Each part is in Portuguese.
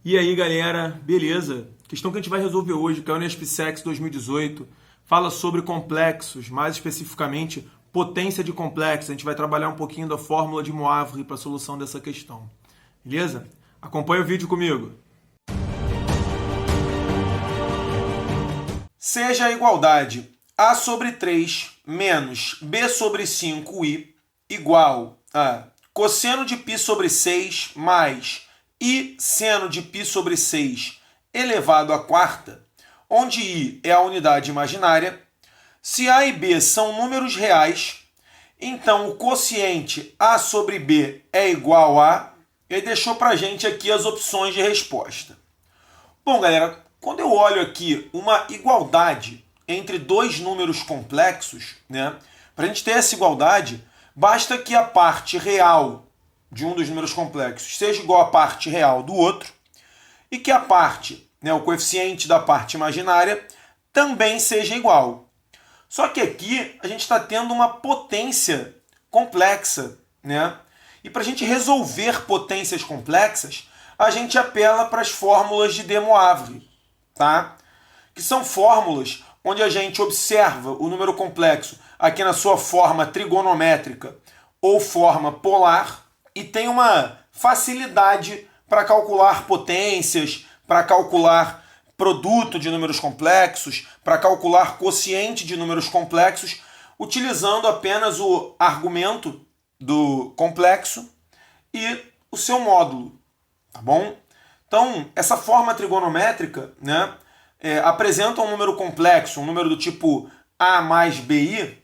E aí, galera, beleza? A questão que a gente vai resolver hoje, que é o Unesp-Sex 2018, fala sobre complexos, mais especificamente potência de complexo. A gente vai trabalhar um pouquinho da fórmula de Moivre para a solução dessa questão. Beleza? Acompanha o vídeo comigo. Seja a igualdade A sobre 3 menos B sobre 5i igual a cosseno de π sobre 6 mais I seno de π sobre 6 elevado à quarta, onde I é a unidade imaginária. Se A e B são números reais, então o quociente A sobre B é igual a... Ele deixou para a gente aqui as opções de resposta. Bom, galera, quando eu olho aqui uma igualdade entre dois números complexos, né, para a gente ter essa igualdade, basta que a parte real de um dos números complexos seja igual à parte real do outro e que a parte, né, o coeficiente da parte imaginária, também seja igual. Só que aqui a gente está tendo uma potência complexa, né? E para a gente resolver potências complexas, a gente apela para as fórmulas de De Moivre, tá? Que são fórmulas onde a gente observa o número complexo aqui na sua forma trigonométrica ou forma polar e tem uma facilidade para calcular potências, para calcular produto de números complexos, para calcular quociente de números complexos, utilizando apenas o argumento do complexo e o seu módulo, tá bom? Então, essa forma trigonométrica, né, apresenta um número complexo, um número do tipo A mais BI,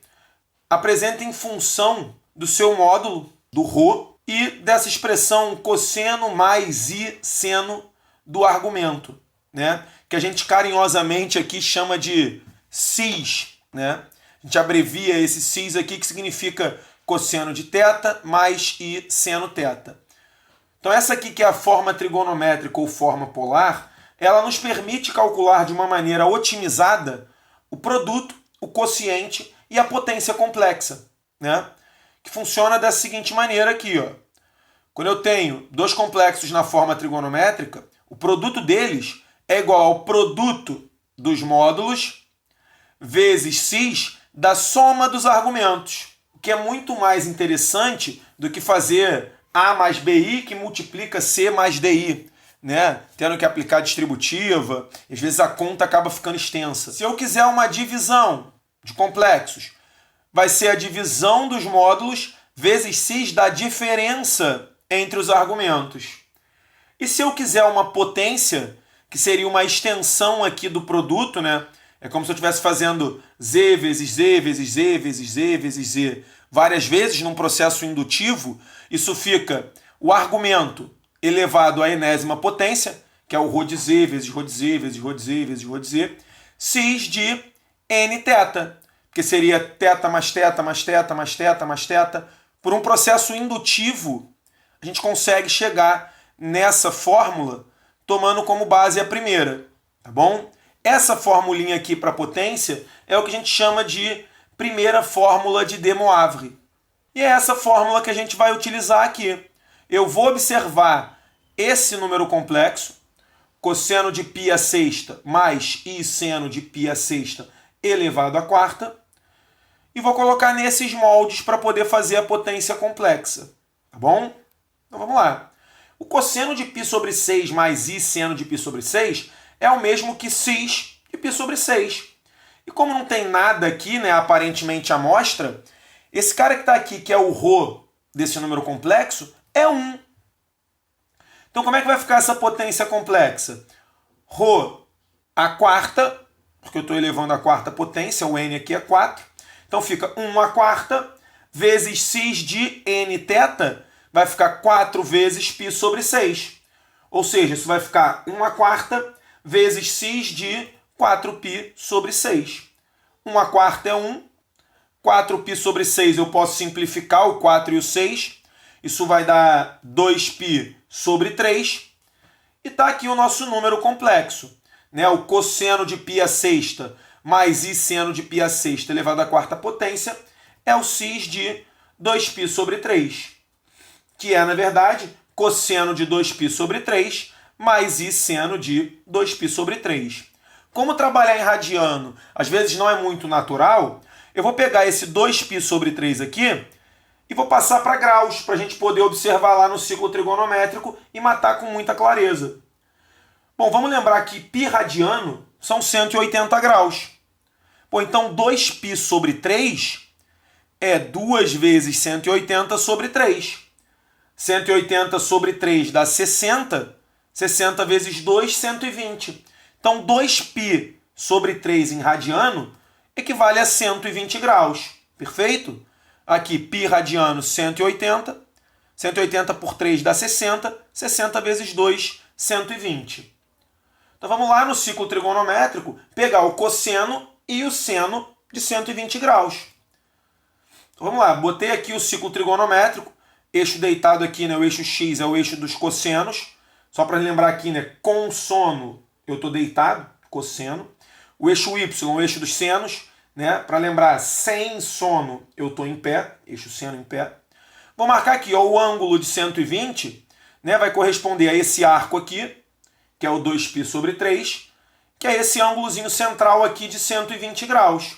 apresenta em função do seu módulo, do ρ, e dessa expressão cosseno mais I seno do argumento, né, que a gente carinhosamente aqui chama de cis, né? A gente abrevia esse cis aqui, que significa cosseno de θ mais I seno θ. Então essa aqui, que é a forma trigonométrica ou forma polar, ela nos permite calcular de uma maneira otimizada o produto, o quociente e a potência complexa, né? Que funciona da seguinte maneira aqui, ó. Quando eu tenho dois complexos na forma trigonométrica, o produto deles é igual ao produto dos módulos vezes cis da soma dos argumentos, o que é muito mais interessante do que fazer A mais BI que multiplica C mais DI, né? Tendo que aplicar distributiva, às vezes a conta acaba ficando extensa. Se eu quiser uma divisão de complexos, vai ser a divisão dos módulos vezes cis da diferença entre os argumentos. E se eu quiser uma potência, que seria uma extensão aqui do produto, né? É como se eu estivesse fazendo Z vezes Z vezes Z vezes Z vezes Z várias vezes num processo indutivo. Isso fica o argumento elevado à enésima potência, que é o ρ de Z vezes ρ de Z vezes ρ de Z vezes ρ de Z, cis de nθ, que seria θ mais θ mais θ mais θ mais θ. Por um processo indutivo, a gente consegue chegar nessa fórmula tomando como base a primeira, tá bom? Essa formulinha aqui para potência é o que a gente chama de primeira fórmula de De Moivre. E é essa fórmula que a gente vai utilizar aqui. Eu vou observar esse número complexo, cosseno de π à sexta mais I seno de π à sexta elevado à quarta, e vou colocar nesses moldes para poder fazer a potência complexa, tá bom? Então vamos lá. O cosseno de π sobre 6 mais I seno de π sobre 6 é o mesmo que cis de π sobre 6. E como não tem nada aqui, né, aparentemente à mostra, esse cara que está aqui, que é o ρ desse número complexo, é 1. Então como é que vai ficar essa potência complexa? ρ à quarta, porque eu estou elevando a quarta potência, o n aqui é 4. Então fica 1 à quarta vezes cis de nθ, vai ficar 4 vezes π sobre 6. Ou seja, isso vai ficar 1 à quarta vezes cis de 4π sobre 6. 1 à quarta é 1. 4π sobre 6 eu posso simplificar o 4 e o 6. Isso vai dar 2π sobre 3. E está aqui o nosso número complexo, né? O cosseno de π à sexta mais I seno de π à sexta elevado à quarta potência é o cis de 2π sobre 3. Que é, na verdade, cosseno de 2π sobre 3 mais I seno de 2π sobre 3. Como trabalhar em radiano às vezes não é muito natural, eu vou pegar esse 2π sobre 3 aqui e vou passar para graus, para a gente poder observar lá no ciclo trigonométrico e matar com muita clareza. Bom, vamos lembrar que π radiano são 180 graus. Bom, então 2π sobre 3 é 2 vezes 180 sobre 3. 180 sobre 3 dá 60. 60 vezes 2, 120. Então 2π sobre 3 em radiano equivale a 120 graus. Perfeito? Aqui, π radiano, 180. 180 por 3 dá 60. 60 vezes 2, 120. Então vamos lá no ciclo trigonométrico pegar o cosseno e o seno de 120 graus. Então vamos lá, botei aqui o ciclo trigonométrico, eixo deitado aqui, né, o eixo x é o eixo dos cossenos. Só para lembrar aqui, né, com sono eu estou deitado, cosseno. O eixo y, o eixo dos senos, né, para lembrar, sem sono eu estou em pé, eixo seno em pé. Vou marcar aqui, ó, o ângulo de 120, né, vai corresponder a esse arco aqui, que é o 2π sobre 3, que é esse ângulozinho central aqui de 120 graus.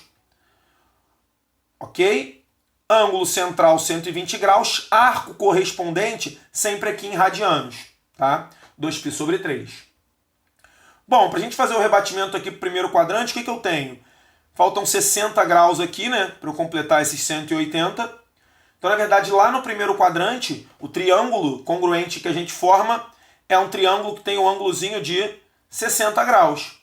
Ok? Ângulo central 120 graus, arco correspondente sempre aqui em radianos, tá? 2π sobre 3. Bom, para a gente fazer o rebatimento aqui para o primeiro quadrante, o que eu tenho? Faltam 60 graus aqui, né, para eu completar esses 180. Então, na verdade, lá no primeiro quadrante, o triângulo congruente que a gente forma é um triângulo que tem um ângulozinho de 60 graus.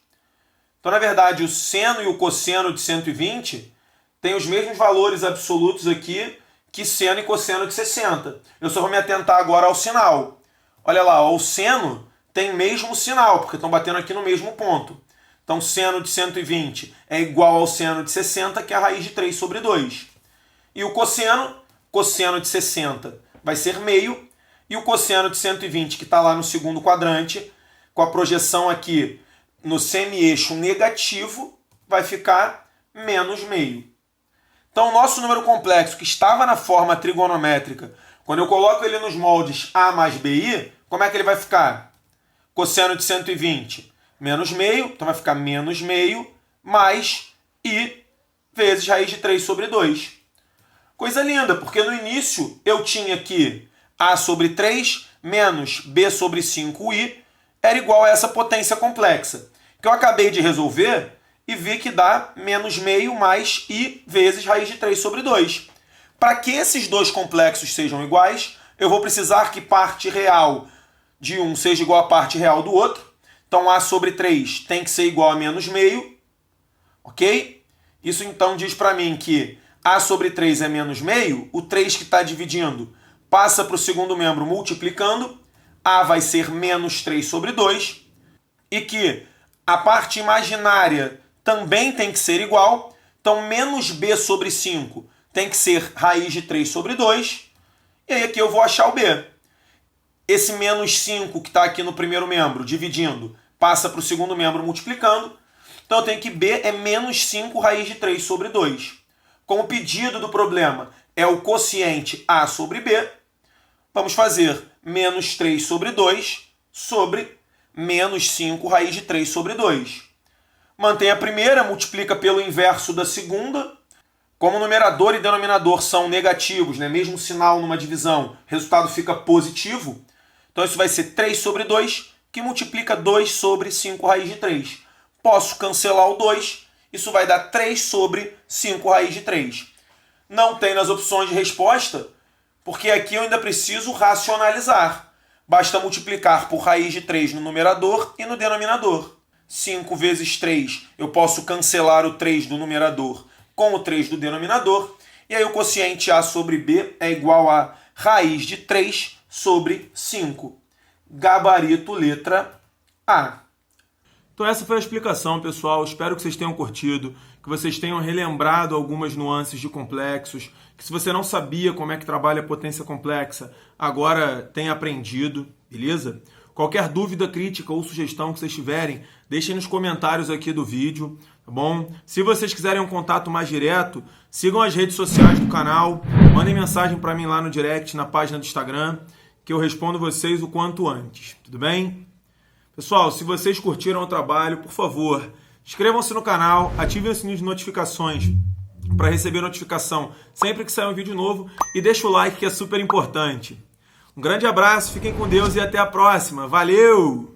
Então, na verdade, o seno e o cosseno de 120 têm os mesmos valores absolutos aqui que seno e cosseno de 60. Eu só vou me atentar agora ao sinal. Olha lá, ó, o seno tem mesmo sinal, porque estão batendo aqui no mesmo ponto. Então, seno de 120 é igual ao seno de 60, que é a raiz de 3 sobre 2. E o cosseno de 60 vai ser meio, e o cosseno de 120, que está lá no segundo quadrante, com a projeção aqui no semi-eixo negativo, vai ficar menos meio. Então, o nosso número complexo, que estava na forma trigonométrica, quando eu coloco ele nos moldes A mais BI, como é que ele vai ficar? Cosseno de 120 menos meio, então vai ficar menos meio, mais I vezes raiz de 3 sobre 2. Coisa linda, porque no início eu tinha aqui A sobre 3 menos B sobre 5i era igual a essa potência complexa, que eu acabei de resolver e vi que dá menos meio mais I vezes raiz de 3 sobre 2. Para que esses dois complexos sejam iguais, eu vou precisar que parte real de um seja igual a parte real do outro. Então, A sobre 3 tem que ser igual a menos meio. Ok? Isso, então, diz para mim que A sobre 3 é menos meio. O 3 que está dividindo passa para o segundo membro multiplicando. A vai ser menos 3 sobre 2. E que a parte imaginária também tem que ser igual. Então, menos B sobre 5 tem que ser raiz de 3 sobre 2. E aí aqui eu vou achar o B. Esse menos 5 que está aqui no primeiro membro, dividindo, passa para o segundo membro multiplicando. Então eu tenho que B é menos 5 raiz de 3 sobre 2. Como o pedido do problema é o quociente A sobre B, vamos fazer menos 3 sobre 2 sobre menos 5 raiz de 3 sobre 2. Mantém a primeira, multiplica pelo inverso da segunda. Como numerador e denominador são negativos, né? Mesmo sinal numa divisão, o resultado fica positivo. Então isso vai ser 3 sobre 2, que multiplica 2 sobre 5 raiz de 3. Posso cancelar o 2, isso vai dar 3 sobre 5 raiz de 3. Não tem nas opções de resposta, porque aqui eu ainda preciso racionalizar. Basta multiplicar por raiz de 3 no numerador e no denominador. 5 vezes 3, eu posso cancelar o 3 do numerador com o 3 do denominador. E aí o quociente A sobre B é igual a raiz de 3 sobre 5. Gabarito letra A. Então essa foi a explicação, pessoal. Espero que vocês tenham curtido, que vocês tenham relembrado algumas nuances de complexos, que se você não sabia como é que trabalha a potência complexa, agora tenha aprendido, beleza? Qualquer dúvida, crítica ou sugestão que vocês tiverem, deixem nos comentários aqui do vídeo, tá bom? Se vocês quiserem um contato mais direto, sigam as redes sociais do canal, mandem mensagem para mim lá no direct, na página do Instagram, que eu respondo vocês o quanto antes, tudo bem? Pessoal, se vocês curtiram o trabalho, por favor, inscrevam-se no canal, ativem o sininho de notificações para receber notificação sempre que sair um vídeo novo e deixa o like que é super importante. Um grande abraço, fiquem com Deus e até a próxima. Valeu!